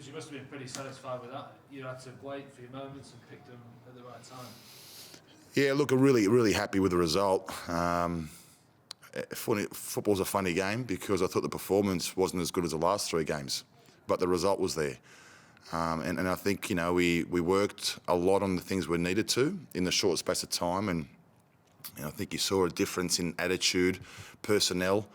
Because you must have been pretty satisfied with that. You had to wait for your moments and pick them at the right time. Yeah, look, I'm really happy with the result. Football's a funny game because I thought the performance wasn't as good as the last 3 games, but the result was there. And I think, we worked a lot on the things we needed to in the short space of time, and I think you saw a difference in attitude, personnel,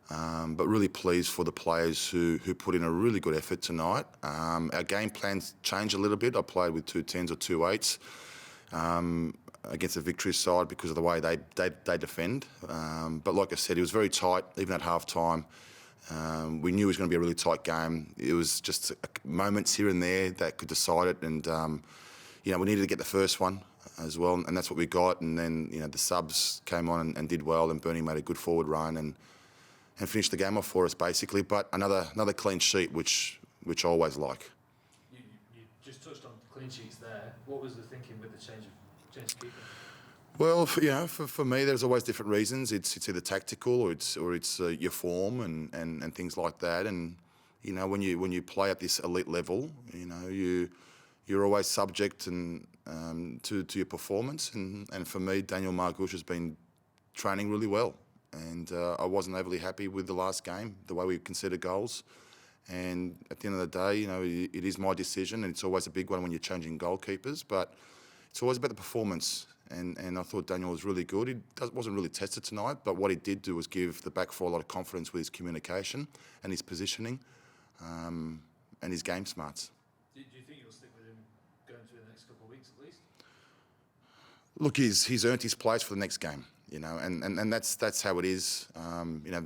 but really pleased for the players who put in a really good effort tonight. Our game plans changed a little bit. I played with 2 10s or 2 8s. Against the victory side because of the way they defend. But like I said, it was very tight, even at half-time. We knew it was going to be a really tight game. It was just moments here and there that could decide it. And, we needed to get the first one as well, and that's what we got. And then, the subs came on and did well, and Bernie made a good forward run and finished the game off for us, basically. But another clean sheet, which I always like. You just touched on clean sheets there. What was the thinking with the change of keeper? Well, for me, there's always different reasons. It's either tactical or it's your form and things like that. And when you play at this elite level, you're always subject to your performance. And for me, Daniel Margush has been training really well. And I wasn't overly happy with the last game, the way we conceded goals. And at the end of the day, it is my decision, and it's always a big one when you're changing goalkeepers. But it's always about the performance, and I thought Daniel was really good. He wasn't really tested tonight, but what he did do was give the back four a lot of confidence with his communication and his positioning and his game smarts. Do you think you'll stick with him going through the next couple of weeks at least? Look, he's earned his place for the next game, and that's how it is.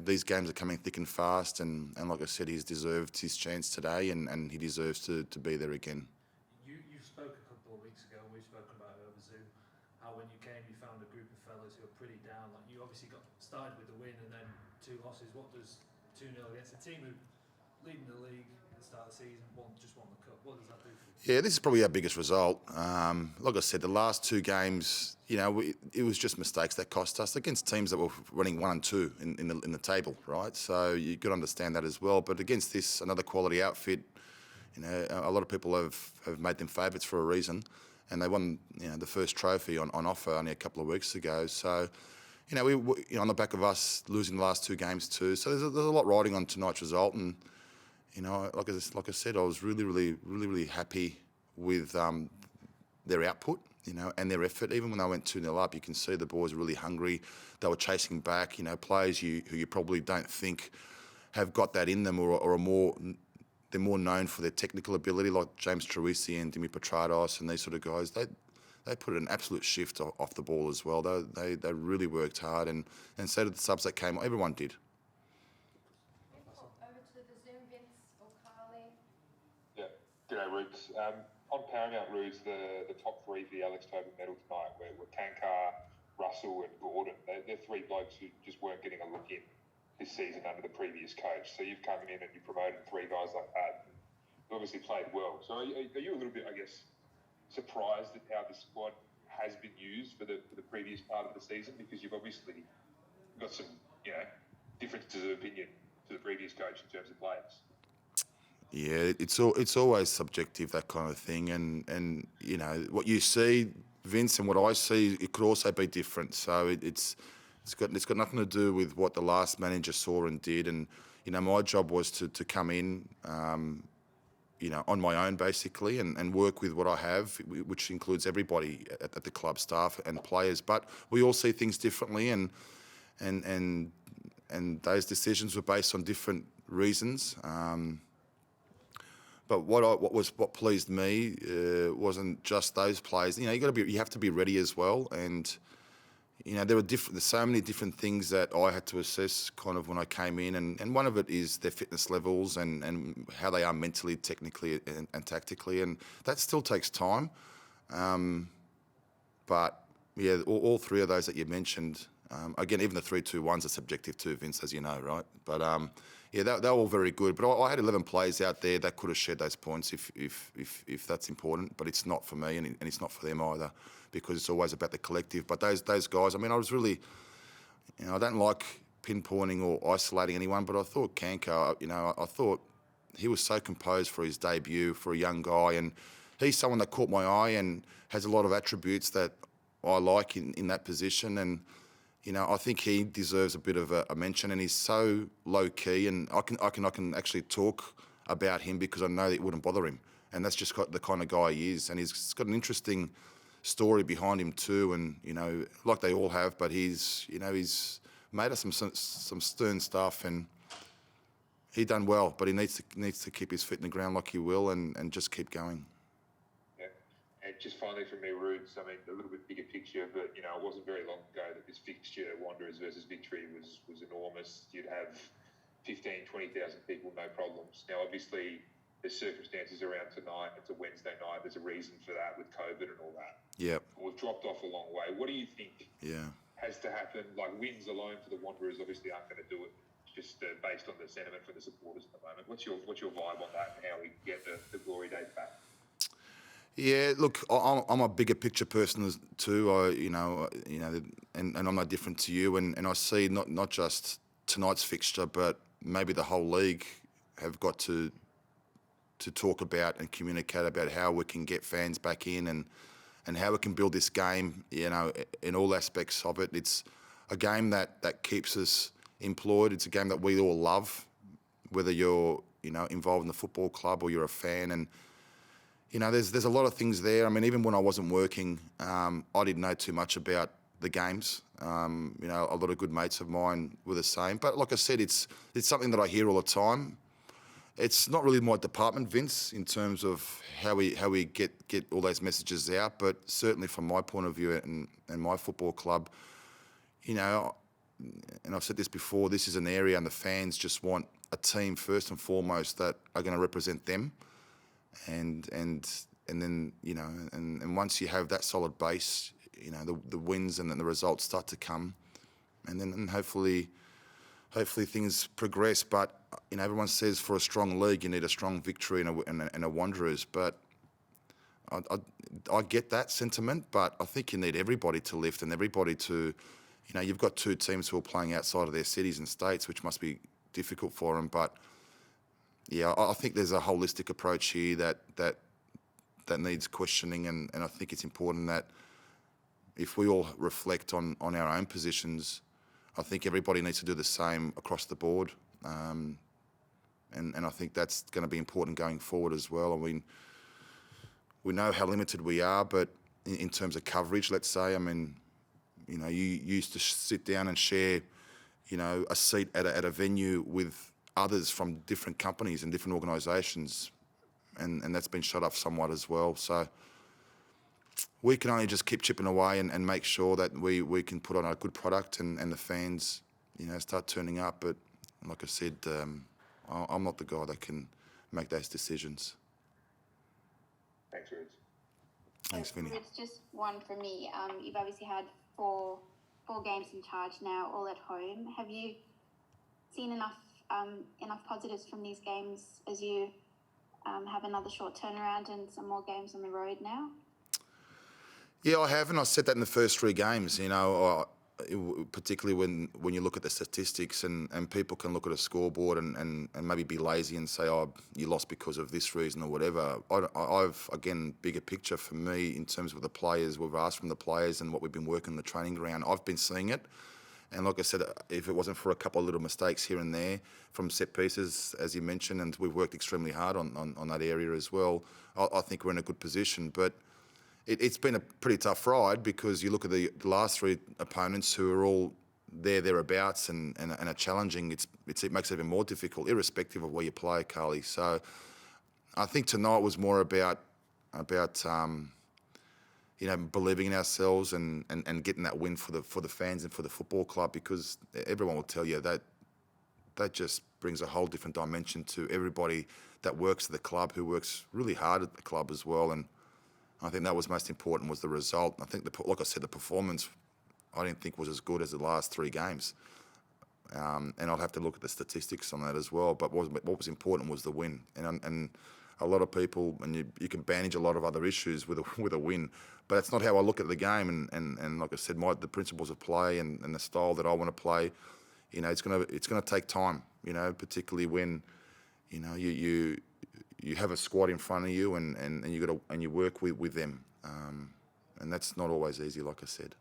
These games are coming thick and fast, and like I said, he's deserved his chance today, and he deserves to be there again. You spoke a couple of weeks ago, and we've spoken about it over Zoom, how when you came you found a group of fellas who were pretty down. Like, you obviously got started with the win and then 2 losses. What does 2-0 against a team who leading the league at the start of the season, just won the cup, what does that do for you? Yeah, this is probably our biggest result. Like I said, the last 2 games, it was just mistakes that cost us against teams that were running 1 and 2 in the table, right? So you've got to understand that as well. But against this, another quality outfit, a lot of people have made them favourites for a reason, and they won the first trophy on offer only a couple of weeks ago. So, we on the back of us losing the last 2 games too. So there's a lot riding on tonight's result, and like I said, I was really happy with their output, and their effort. Even when they went 2-0 up, you can see the boys were really hungry. They were chasing back. Players who you probably don't think have got that in them, or are more. They're more known for their technical ability, like James Truisi and Dimi Petrados and these sort of guys. They put an absolute shift off the ball as well. They really worked hard, and so did the subs that came. Everyone did. Over to the Zoom, Vince or Carly. Yeah, g'day Roots. On Paramount Roots, the top 3 for the Alex Tobin medal tonight were Kankar, Russell and Gordon. They're 3 blokes who just weren't getting a look in this season under the previous coach. So you've come in and you promoted 3 guys like that. You obviously played well. So are you a little bit, I guess, surprised at how the squad has been used for the previous part of the season? Because you've obviously got some, differences of opinion to the previous coach in terms of players. Yeah, it's always subjective, that kind of thing, and what you see, Vince, and what I see, it could also be different. So it's got nothing to do with what the last manager saw and did. And my job was to come in, on my own basically, and work with what I have, which includes everybody at the club, staff and players. But we all see things differently, and those decisions were based on different reasons. But what pleased me wasn't just those players. You have to be ready as well, and there's so many different things that I had to assess kind of when I came in, and one of it is their fitness levels and how they are mentally, technically and tactically, and that still takes time. But yeah, all 3 of those that you mentioned, again, even the 3-2-1s are subjective too, Vince, as you know, right? But yeah, they're all very good. But I had 11 players out there that could have shared those points if that's important. But it's not for me, and it's not for them either, because it's always about the collective. But those guys, I mean, I was really, I don't like pinpointing or isolating anyone, but I thought Kankar, I thought he was so composed for his debut for a young guy, and he's someone that caught my eye and has a lot of attributes that I like in that position. And I think he deserves a bit of a mention, and he's so low key, and I can actually talk about him because I know that it wouldn't bother him, and that's just the kind of guy he is, and he's got an interesting story behind him too, and like they all have, but he's made us some stern stuff, and he done well, but he needs to keep his feet in the ground like he will, and just keep going. Yeah, and just finally from me, Rudes, I mean, a little bit bigger picture, but it wasn't very long ago that this fixture, Wanderers versus Victory, was enormous. You'd have 15,000, 20,000 people, no problems. Now, obviously, there's circumstances around tonight. It's a Wednesday night. There's a reason for that with COVID and all that. Yeah. We've dropped off a long way. What do you think has to happen? Like, wins alone for the Wanderers obviously aren't going to do it, just based on the sentiment for the supporters at the moment. What's your vibe on that, and how we get the glory days back? Yeah, look, I'm a bigger picture person too. And I'm no different to you. And I see not just tonight's fixture, but maybe the whole league have got to talk about and communicate about how we can get fans back in, and how we can build this game, in all aspects of it. It's a game that keeps us employed. It's a game that we all love, whether you're, involved in the football club or you're a fan. And, there's a lot of things there. I mean, even when I wasn't working, I didn't know too much about the games. A lot of good mates of mine were the same. But like I said, it's something that I hear all the time. It's not really my department, Vince, in terms of how we get all those messages out. But certainly from my point of view and my football club, and I've said this before, this is an area and the fans just want a team first and foremost that are going to represent them. And then, and once you have that solid base, the wins and then the results start to come. And hopefully things progress. But everyone says for a strong league you need a strong Victory and a Wanderers. But I get that sentiment, but I think you need everybody to lift and everybody to, you've got two teams who are playing outside of their cities and states, which must be difficult for them. But yeah, I think there's a holistic approach here that needs questioning, and I think it's important that if we all reflect on our own positions, I think everybody needs to do the same across the board. And I think that's going to be important going forward as well. I mean, we know how limited we are, but in terms of coverage, let's say, I mean, you used to sit down and share, a seat at a venue with others from different companies and different organisations, and that's been shut off somewhat as well. So we can only just keep chipping away and make sure that we can put on a good product and the fans, start turning up. But like I said, I'm not the guy that can make those decisions. Thanks, Rudes. Thanks, Vinny. It's just one from me. You've obviously had four games in charge now, all at home. Have you seen enough positives from these games as you have another short turnaround and some more games on the road now? Yeah, I have, and I said that in the first three games, particularly when you look at the statistics and people can look at a scoreboard and maybe be lazy and say, oh, you lost because of this reason or whatever. I've, again, bigger picture for me in terms of the players, we've asked from the players and what we've been working on the training ground. I've been seeing it. And like I said, if it wasn't for a couple of little mistakes here and there from set pieces, as you mentioned, and we've worked extremely hard on that area as well, I think we're in a good position. But it's been a pretty tough ride because you look at the last three opponents who are all thereabouts and are challenging. It makes it even more difficult, irrespective of where you play, Carly. So I think tonight was more about believing in ourselves and getting that win for the fans and for the football club, because everyone will tell you that just brings a whole different dimension to everybody that works at the club, who works really hard at the club as well. And I think that was most important, was the result. I think, like I said, the performance I didn't think was as good as the last three games. And I'll have to look at the statistics on that as well. But what was important was the win. And a lot of people, and you can bandage a lot of other issues with a win, but that's not how I look at the game. And like I said, the principles of play and the style that I want to play, it's gonna take time. Particularly when You know, you have a squad in front of you, and you work with them, and that's not always easy, like I said.